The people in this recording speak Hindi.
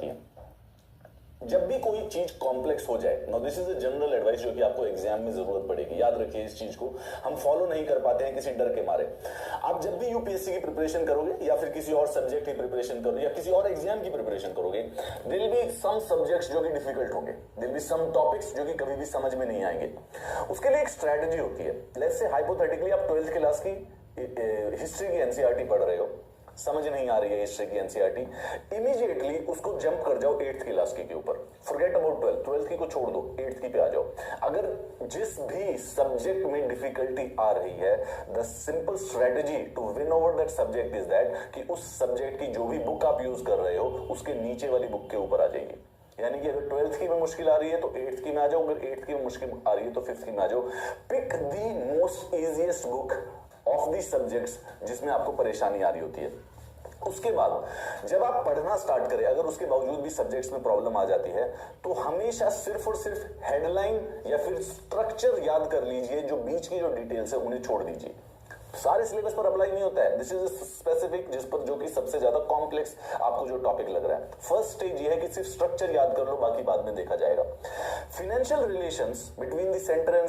है। जब भी कोई चीज कॉम्प्लेक्स हो जाए, no this is a general advice जो कि आपको एग्जाम में जरूरत पड़ेगी, याद रखिए इस चीज को, हम फॉलो नहीं कर पाते हैं किसी डर के मारे। आप जब भी यूपीएससी की प्रिपरेशन करोगे या फिर किसी और सब्जेक्ट की प्रिपरेशन करोगे या किसी और एग्जाम की प्रिपरेशन करोगे, there will be some subjects जो कि डिफिकल्ट होंगे, there will be some topics जो कि कभी भी समझ में नहीं आएंगे। उसके लिए एक स्ट्रेटजी होती है। लेट्स से हाइपोथेटिकली आप 12th क्लास की हिस्ट्री की एनसीईआरटी पढ़ रहे हो, समझ नहीं आ रही है हिस्ट्री की एनसीईआरटी, इमीडिएटली उसको जंप कर जाओ 8th क्लास की के ऊपर, फॉरगेट अबाउट 12th की को छोड़ दो, 8th की पे आ जाओ। अगर जिस भी सब्जेक्ट में डिफिकल्टी आ रही है, the simple strategy to win over that subject is that कि उस सब्जेक्ट की जो भी बुक आप यूज कर रहे हो उसके नीचे वाली बुक के ऊपर आ जाइए। यानी कि अगर 12th की में मुश्किल आ रही है तो 8th की में आ जाओ, अगर 8th की में मुश्किल आ रही है तो 5th की में आ जाओ। Pick the most easiest book of the subjects जिसमें आपको परेशानी आ रही होती है। उसके बाद जब आप पढ़ना स्टार्ट करें, अगर उसके बावजूद भी सब्जेक्ट्स में प्रॉब्लम आ जाती है, तो हमेशा सिर्फ और सिर्फ हेडलाइन या फिर स्ट्रक्चर याद कर लीजिए, जो बीच की जो डिटेल्स है उन्हें छोड़ दीजिए। सारे सिलेबस पर अप्लाई नहीं होता है, दिस इज स्पेसिफिक जिस पर जो कि सबसे ज्यादा कॉम्प्लेक्स आपको जो टॉपिक लग रहा है। फर्स्ट स्टेज ये है कि सिर्फ स्ट्रक्चर याद कर लो, बाकी बाद में देखा जाएगा। Financial relations between the centre and